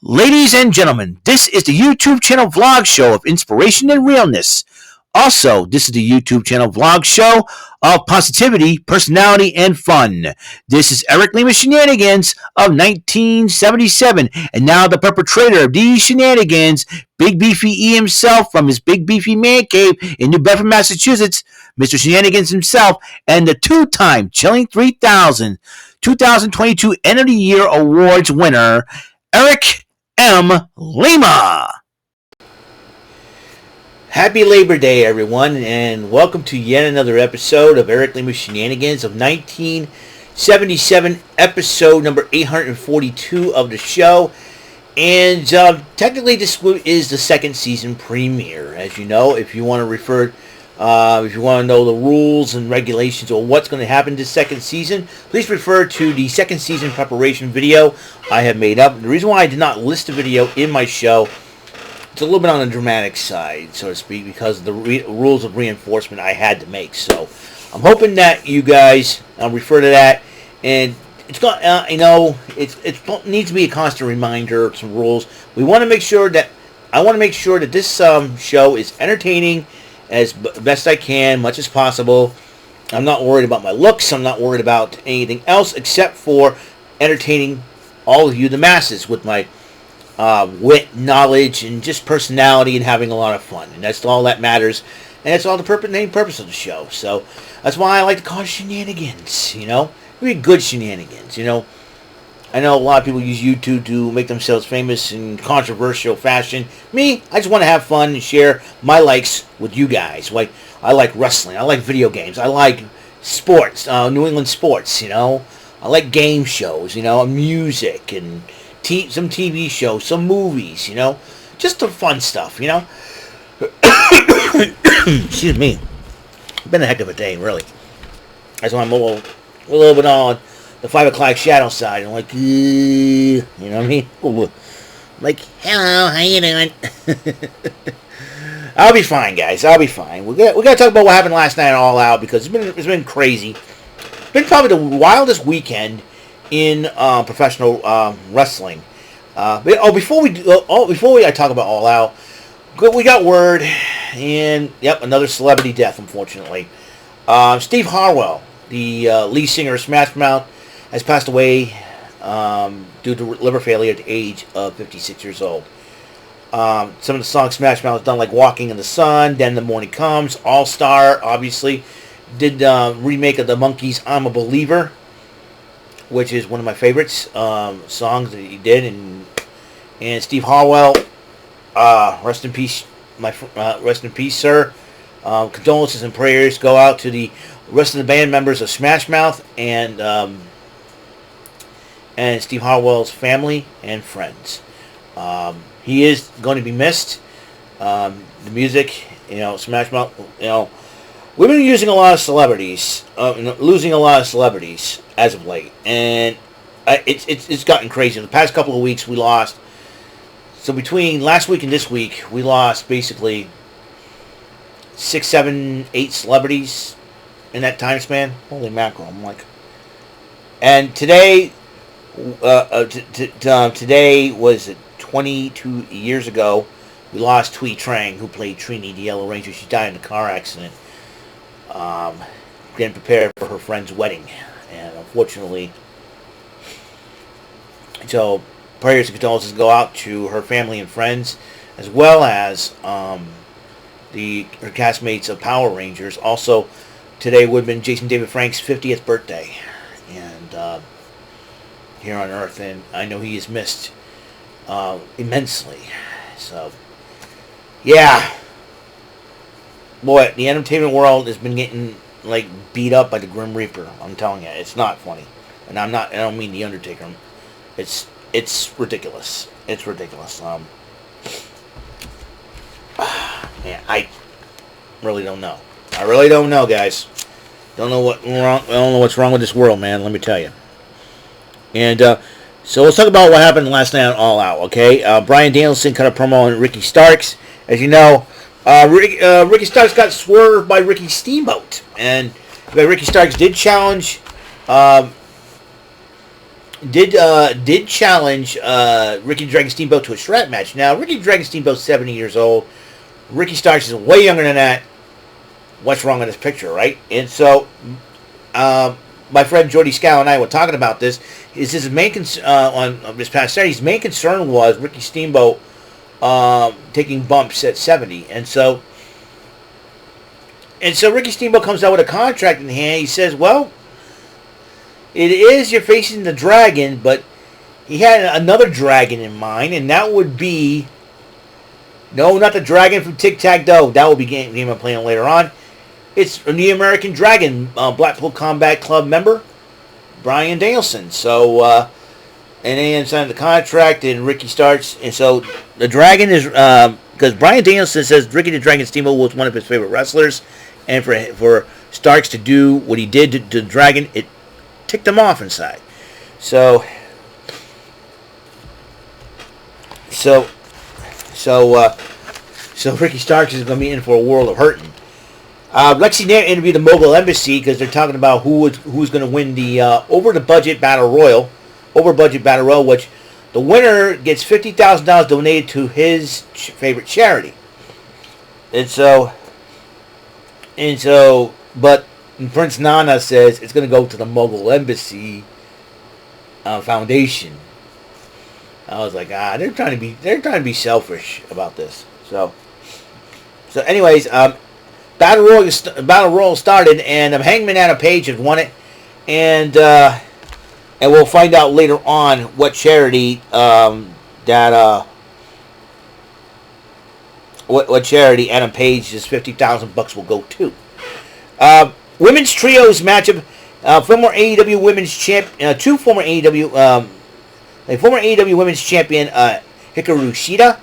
Ladies and gentlemen, this is the YouTube channel vlog show of inspiration and realness. Also, this is the YouTube channel vlog show of positivity, personality, and fun. This is Eric Lima Shenanigans of 1977, and now the perpetrator of these shenanigans, Big Beefy E himself from his Big Beefy Man Cave in New Bedford, Massachusetts, Mr. Shenanigans himself, and the two-time Chilling 3000 2022 End of the Year Awards winner, Eric M. Lima. Happy Labor Day, everyone, and welcome to yet another episode of Eric Lima Shenanigans of 1977, episode number 842 of the show. And technically, this is the second season premiere. As you know, if you want to if you want to know the rules and regulations or what's going to happen this second season, please refer to the second season preparation video I have made up. The reason why I did not list the video in my show, it's a little bit on the dramatic side, so to speak, because of the rules of reinforcement I had to make. So I'm hoping that you guys refer to that, and it's got it needs to be a constant reminder of some rules. I want to make sure that this show is entertaining as best I can, much as possible. I'm not worried about my looks. I'm not worried about anything else except for entertaining all of you, the masses, with my wit, knowledge, and just personality, and having a lot of fun. And that's all that matters. And that's all the main purpose of the show. So that's why I like to call it shenanigans. Really good shenanigans. I know a lot of people use YouTube to make themselves famous in controversial fashion. Me, I just want to have fun and share my likes with you guys. Like, I like wrestling. I like video games. I like sports, New England sports, I like game shows, music, and some TV shows, some movies, just the fun stuff, Excuse me. It's been a heck of a day, really. That's why I'm a little bit on the 5 o'clock shadow side. I'm like, you know what I mean? Like, hello, how you doing? I'll be fine, guys. I'll be fine. We got to talk about what happened last night at All Out, because it's been crazy. It's been probably the wildest weekend in professional wrestling. Before I talk about All Out, we got word, and another celebrity death, unfortunately. Steve Harwell, the lead singer of Smash Mouth, has passed away due to liver failure at the age of 56 years old. Some of the songs Smash Mouth has done, like Walking in the Sun, Then the Morning Comes, All Star, obviously. Did remake of the Monkees' I'm a Believer, which is one of my favorites songs that he did. And Steve Harwell, rest in peace, rest in peace, sir. Condolences and prayers go out to the rest of the band members of Smash Mouth and Steve Harwell's family and friends. He is going to be missed. The music, Smash Mouth, we've been losing a lot of celebrities as of late, and it's gotten crazy. In the past couple of weeks, we lost. So between last week and this week, we lost basically 6, 7, 8 celebrities in that time span. Holy mackerel! I'm like, and today, today was 22 years ago. We lost Thuy Trang, who played Trini, the Yellow Ranger. She died in a car accident, getting prepared for her friend's wedding, and unfortunately, so prayers and condolences go out to her family and friends, as well as her castmates of Power Rangers. Also, today would have been Jason David Frank's 50th birthday, and here on Earth, and I know he is missed immensely. So, yeah, boy, the entertainment world has been getting beat up by the Grim Reaper. I'm telling you, it's not funny, and I don't mean the Undertaker. It's ridiculous. It's ridiculous. Yeah, I really don't know. I really don't know, guys. Don't know what's wrong with this world, man. Let me tell you. And so let's talk about what happened last night on All Out. Okay, Bryan Danielson cut a promo on Ricky Starks. As you know, Ricky Starks got swerved by Ricky Steamboat, and Ricky Starks did challenge did challenge Ricky Dragon Steamboat to a strap match. Now, Ricky Dragon Steamboat's 70 years old. Ricky Starks is way younger than that. What's wrong with this picture, right? And so, my friend Jordy Scow and I were talking about this. Is his main on this past Saturday? His main concern was Ricky Steamboat taking bumps at 70, and so Ricky Steamboat comes out with a contract in hand. He says, "Well, it is you're facing the Dragon, but he had another Dragon in mind, and that would be no, not the Dragon from Tic Tac Toe. That will be game I'm playing later on. It's the American Dragon, Blackpool Combat Club member, Bryan Danielson. So, and they signed the contract, and Ricky starts. And so the Dragon is, because Bryan Danielson says Ricky the Dragon Steamboat was one of his favorite wrestlers, and for Starks to do what he did to the Dragon, it ticked him off inside. So Ricky Starks is going to be in for a world of hurting. Lexi Nair interviewed the Mogul Embassy because they're talking about who's going to win the over budget battle royal, which the winner gets $50,000 donated to his favorite charity. But Prince Nana says it's going to go to the Mogul Embassy Foundation. I was like, they're trying to be selfish about this. So anyways, Battle Royal started, and Hangman Adam Page has won it, and we'll find out later on what charity what charity Adam Page's $50,000 will go to. Women's trios matchup. Former AEW Women's Champ, two former AEW. A former AEW Women's Champion Hikaru Shida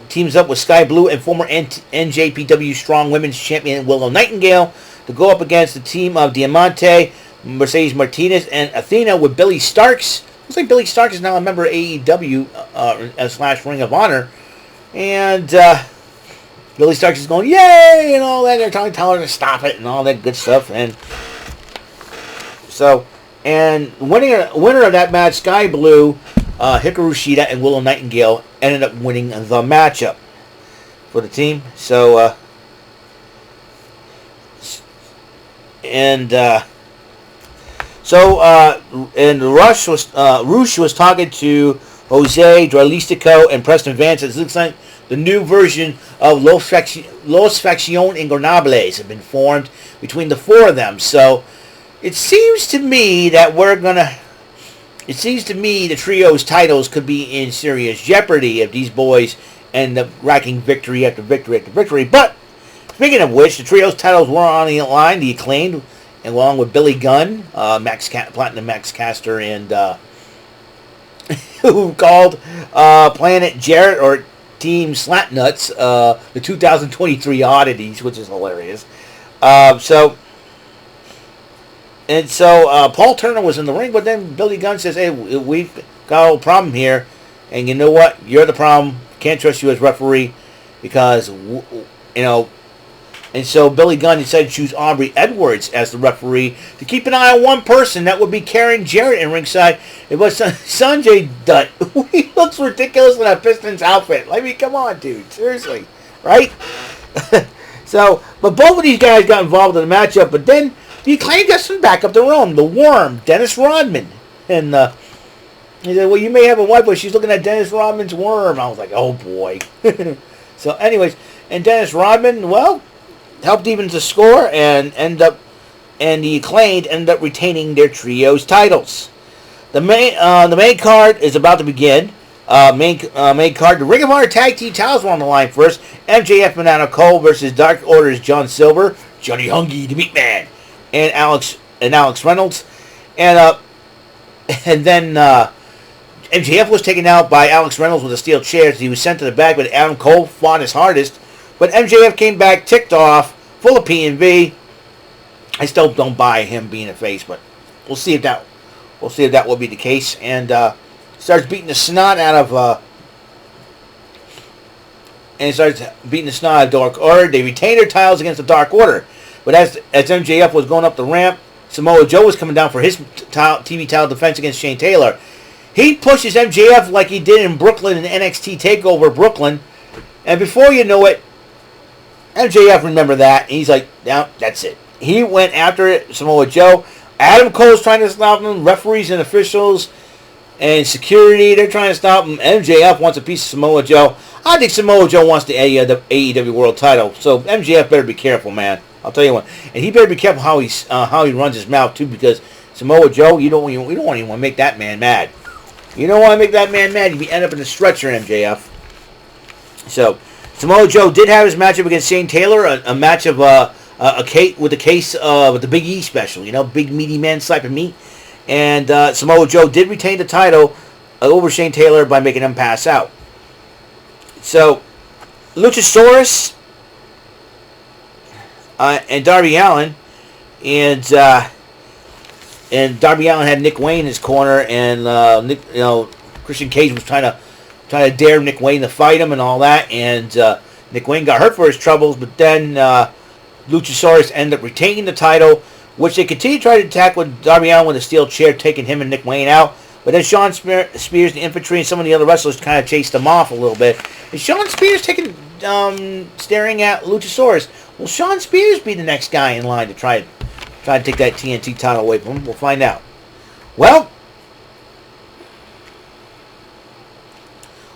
teams up with Sky Blue and former NJPW Strong Women's Champion Willow Nightingale to go up against the team of Diamante, Mercedes Martinez, and Athena with Billy Starks. Looks like Billy Starks is now a member of AEW / Ring of Honor. And Billy Starks is going, yay, and all that. They're telling her to stop it and all that good stuff. And so, and winner of that match, Sky Blue, Hikaru Shida, and Willow Nightingale ended up winning the matchup for the team. So, and Rush was talking to Jose Dralistico and Preston Vance. It looks like the new version of Los Facción Ingobernables have been formed between the four of them. So it seems to me that the trio's titles could be in serious jeopardy if these boys end up racking victory after victory after victory. But speaking of which, the trio's titles were on the line. The Acclaimed, along with Billy Gunn, Platinum Max Caster, and who called Planet Jarrett or Team Slatnuts the 2023 oddities, which is hilarious. So Paul Turner was in the ring, but then Billy Gunn says, "Hey, we've got a little problem here, and you know what? You're the problem. Can't trust you as referee because And so Billy Gunn decided to choose Aubrey Edwards as the referee to keep an eye on one person. That would be Karen Jarrett in ringside. It was Sanjay Dutt. He looks ridiculous in that Pistons outfit. I mean, come on, dude. Seriously. Right? But both of these guys got involved in the matchup. But then the Acclaim got some backup their own. The Worm, Dennis Rodman. And he said, well, you may have a wife, but she's looking at Dennis Rodman's Worm. I was like, oh, boy. So, anyways, and Dennis Rodman, well, helped even the score and the Acclaimed ended up retaining their trios titles. The main card is about to begin. Main card, the Ring of Honor Tag Team titles were on the line first. MJF and Cole versus Dark Order's John Silver, Johnny Hungy, the Meat Man, and Alex Reynolds, and then MJF was taken out by Alex Reynolds with a steel chair. So he was sent to the back, but Adam Cole fought his hardest. But MJF came back, ticked off, full of P&V. I still don't buy him being a face, but we'll see if that will be the case. And starts beating the snot out of Dark Order. They retained their titles against the Dark Order. But as MJF was going up the ramp, Samoa Joe was coming down for his TV title defense against Shane Taylor. He pushes MJF like he did in Brooklyn in NXT TakeOver Brooklyn. And before you know it, MJF remembered that. And he's like, no, that's it. He went after it, Samoa Joe. Adam Cole's trying to stop him. Referees and officials and security, they're trying to stop him. MJF wants a piece of Samoa Joe. I think Samoa Joe wants the AEW World Title. So MJF better be careful, man. I'll tell you what. And he better be careful how he runs his mouth, too, because Samoa Joe, we don't even want to make that man mad. You don't want to make that man mad. You'd end up in a stretcher, MJF. So, Samoa Joe did have his matchup against Shane Taylor, a match of with the Big E special, big meaty man slapping meat. And Samoa Joe did retain the title over Shane Taylor by making him pass out. So, Luchasaurus and Darby Allin, and Darby Allin had Nick Wayne in his corner, and Christian Cage was trying to dare Nick Wayne to fight him and all that, and Nick Wayne got hurt for his troubles, but then Luchasaurus ended up retaining the title, which they continued to try to attack with Darby Allin with a steel chair, taking him and Nick Wayne out. But then Shawn Spears, the Infantry, and some of the other wrestlers kind of chased them off a little bit. And Shawn Spears staring at Luchasaurus. Will Shawn Spears be the next guy in line to try to take that TNT title away from him? We'll find out. Well,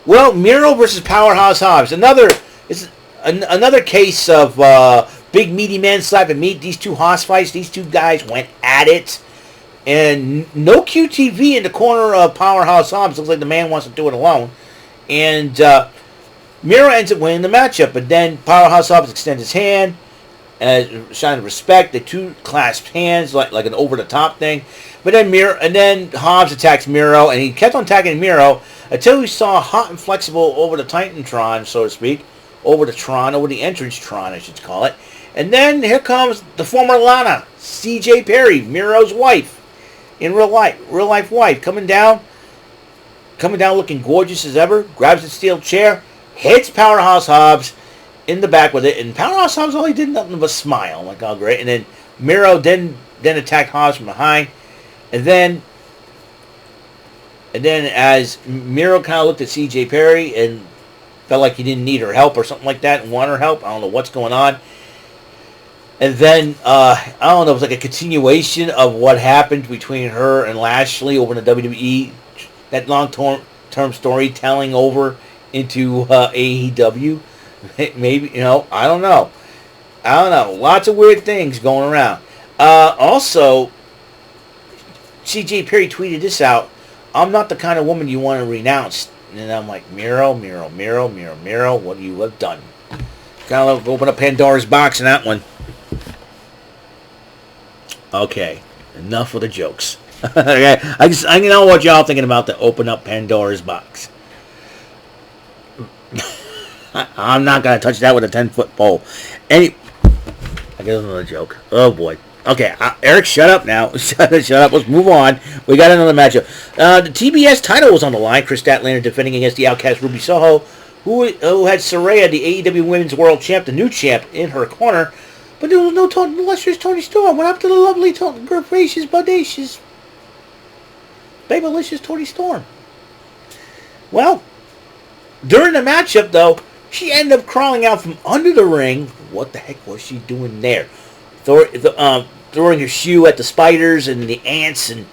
Miro versus Powerhouse Hobbs. Another case of big meaty men slapping meat. These two Hoss fights. These two guys went at it. And no QTV in the corner of Powerhouse Hobbs. Looks like the man wants to do it alone. And Miro ends up winning the matchup. But then Powerhouse Hobbs extends his hand. Sign of respect. The two clasped hands like an over-the-top thing. But then Hobbs attacks Miro. And he kept on attacking Miro until he saw hot and flexible over the Titantron, so to speak. Over the entrance Tron, I should call it. And then here comes the former Lana, CJ Perry, Miro's wife. In real life wife, coming down looking gorgeous as ever, grabs the steel chair, hits Powerhouse Hobbs in the back with it, and Powerhouse Hobbs only did nothing but smile, like, oh great. And then Miro then attacked Hobbs from behind, and then as Miro kind of looked at CJ Perry and felt like he didn't need her help or something like that and wanted her help, I don't know what's going on. And then, I don't know, it was like a continuation of what happened between her and Lashley over in the WWE. That long-term storytelling over into AEW. Maybe, I don't know. Lots of weird things going around. Also, CJ Perry tweeted this out. I'm not the kind of woman you want to renounce. And I'm like, Miro, what you have done. Kind of open up Pandora's box in that one. Okay, enough with the jokes. Okay, I know what y'all thinking about the open up Pandora's box. I'm not going to touch that with a 10-foot pole. I got another joke. Oh, boy. Okay, Eric, shut up now. Shut up. Let's move on. We got another matchup. The TBS title was on the line. Chris Statlander defending against the Outcast Ruby Soho, who had Saraya, the AEW Women's World Champ, the new champ, in her corner. But there was no illustrious Tony Storm. What happened to the lovely, gracious, bodacious, babylicious Tony Storm? Well, during the matchup, though, she ended up crawling out from under the ring. What the heck was she doing there? Throwing her shoe at the spiders and the ants and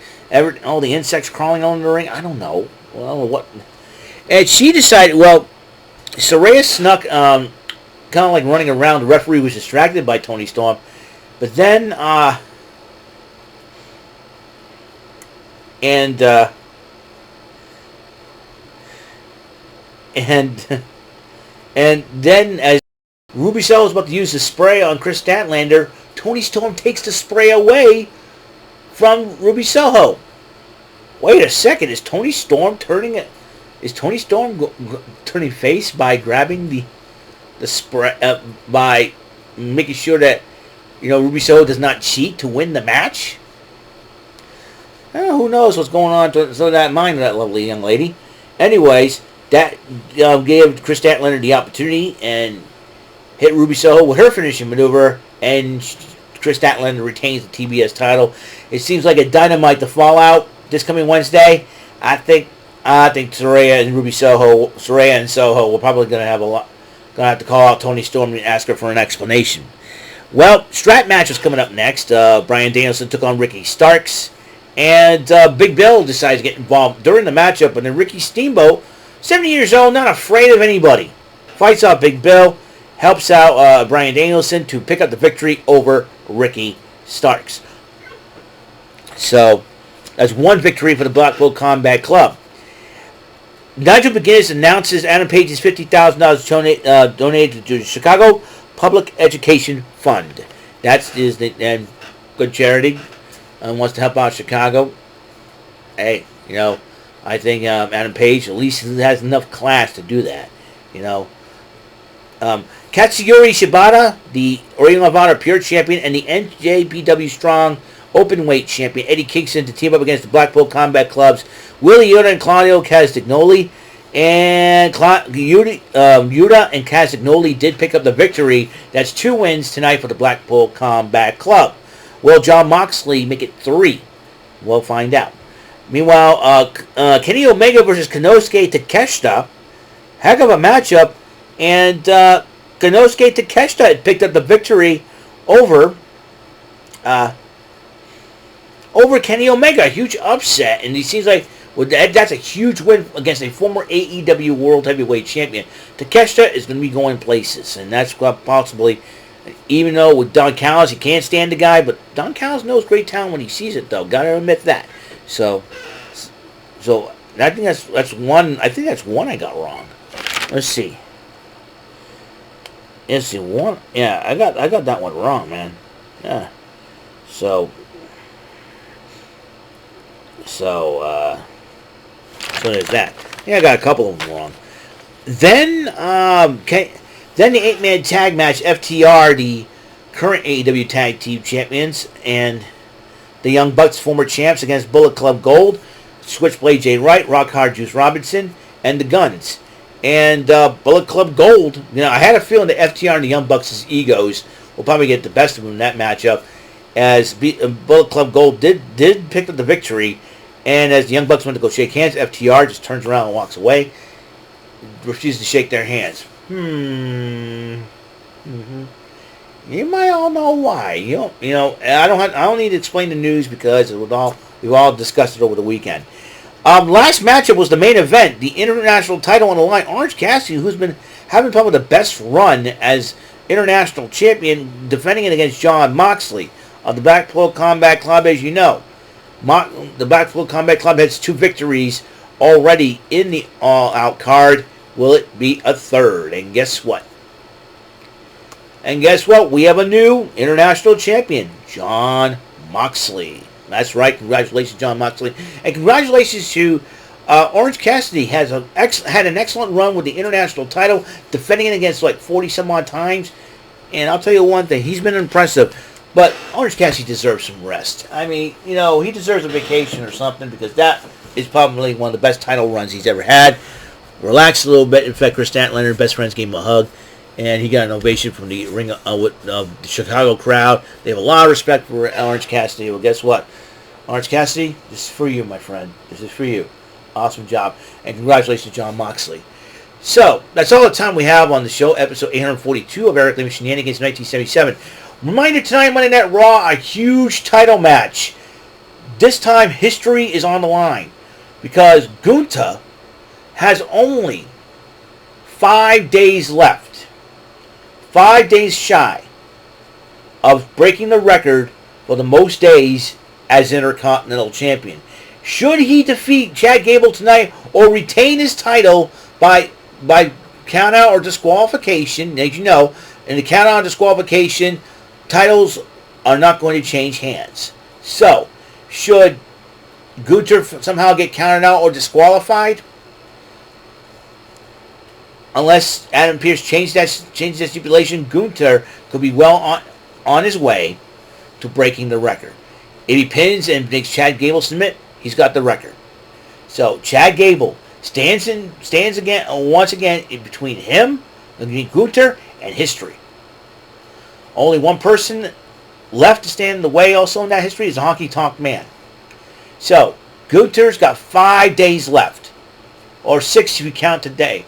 all the insects crawling on the ring. I don't know. Well, what? And she decided, Saraya snuck, kind of like running around. The referee was distracted by Tony Storm. But then, and then as Ruby Soho was about to use the spray on Chris Statlander, Tony Storm takes the spray away from Ruby Soho. Wait a second, is Tony Storm turning face by grabbing the spray, by making sure that Ruby Soho does not cheat to win the match? Who knows what's going on to that mind of that lovely young lady. Anyways, that gave Chris Statlander the opportunity and hit Ruby Soho with her finishing maneuver, and Chris Statlander retains the TBS title. It seems like a dynamite to fall out this coming Wednesday. I think Saraya and Soho will probably gonna have to call out Toni Storm and ask her for an explanation. Well, strap match is coming up next. Bryan Danielson took on Ricky Starks, and Big Bill decides to get involved during the matchup, and then Ricky Steamboat, 70 years old, not afraid of anybody, fights out Big Bill, helps out Bryan Danielson to pick up the victory over Ricky Starks. So, that's one victory for the Blackpool Combat Club. Nigel McGuinness announces Adam Page's $50,000 donated to the Chicago Public Education Fund. That's and good charity. Wants to help out Chicago. Hey, I think Adam Page at least has enough class to do that. Katsuyori Shibata, the Ring of Honor Pure Champion, and the NJPW Strong Openweight Champion Eddie Kingston to team up against the Blackpool Combat Club's Willie Yuta and Claudio Castagnoli. And Yuta and Castagnoli did pick up the victory. That's 2 wins tonight for the Blackpool Combat Club. Will Jon Moxley make it 3? We'll find out. Meanwhile, Kenny Omega versus Konosuke Takeshita. Heck of a matchup. And Konosuke Takeshita had picked up the victory over Kenny Omega. A huge upset. And he seems like that's a huge win against a former AEW World Heavyweight Champion. Takeshita is going to be going places. And that's possibly, even though with Don Callis, he can't stand the guy, but Don Callis knows great talent when he sees it, though. Got to admit that. So I think that's one. I think that's one I got wrong. Let's see. One. Yeah, I got that one wrong, man. Yeah. So there's that. Yeah, I got a couple of them wrong. Then the 8-man tag match, FTR, the current AEW Tag Team Champions, and the Young Bucks, former champs, against Bullet Club Gold, Switchblade Jay Wright, Rock Hard Juice Robinson, and the Guns. And Bullet Club Gold, I had a feeling the FTR and the Young Bucks' egos will probably get the best of them in that matchup, as Bullet Club Gold did pick up the victory. And as the Young Bucks went to go shake hands, FTR just turns around and walks away, refuses to shake their hands. You might all know why. I don't need to explain the news because we've all discussed it over the weekend. Last matchup was the main event, the international title on the line. Orange Cassidy, who's been having probably the best run as international champion, defending it against Jon Moxley of the Blackpool Combat Club, as you know. The Blackpool Combat Club has 2 victories already in the All Out card. Will it be a third? And guess what? We have a new international champion, Jon Moxley. That's right. Congratulations, Jon Moxley. And congratulations to Orange Cassidy. Had an excellent run with the international title, defending it against 40-some-odd times. And I'll tell you one thing. He's been impressive. But Orange Cassidy deserves some rest. I mean, he deserves a vacation or something, because that is probably one of the best title runs he's ever had. Relax a little bit. In fact, Chris Statlander, best friends, gave him a hug. And he got an ovation from the ring with the Chicago crowd. They have a lot of respect for Orange Cassidy. Well, guess what? Orange Cassidy, this is for you, my friend. This is for you. Awesome job. And congratulations, Jon Moxley. So, that's all the time we have on the show. Episode 842 of Eric Lima Shenanigans 1977. Reminder tonight, Monday Night Raw, a huge title match. This time, history is on the line. Because Gunther has only 5 days left. 5 days shy of breaking the record for the most days as Intercontinental Champion. Should he defeat Chad Gable tonight or retain his title by count-out or disqualification, as you know, in the count-out or disqualification, titles are not going to change hands. So, should Gunther somehow get counted out or disqualified, unless Adam Pearce changed that stipulation, Gunther could be well on his way to breaking the record. If he pins and makes Chad Gable submit, he's got the record. So Chad Gable stands again once again in between him, between Gunther, and history. Only one person left to stand in the way also in that history is the Honky Tonk Man. So, Gunther's got 5 days left. Or 6 if you count today.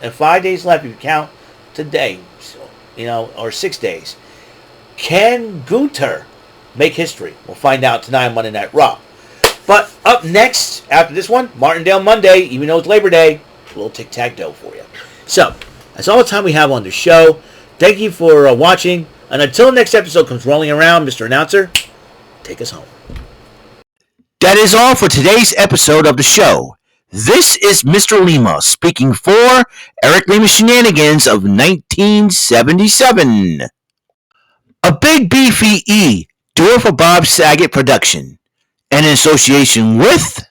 And 5 days left if you count today. So, or 6 days. Can Gunther make history? We'll find out tonight on Monday Night Raw. But up next, after this one, Martindale Monday, even though it's Labor Day, a little tic-tac-toe for you. So, that's all the time we have on the show. Thank you for watching. And until the next episode comes rolling around, Mr. Announcer, take us home. That is all for today's episode of the show. This is Mr. Lima speaking for Eric Lima Shenanigans of 1977. A Big Beefy E, do for Bob Saget production. And in association with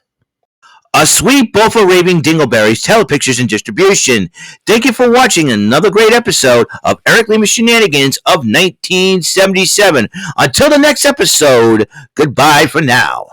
A Sweet Bowl for Raving Dingleberries Telepictures and Distribution. Thank you for watching another great episode of Eric Lima Shenanigans of 1977. Until the next episode, goodbye for now.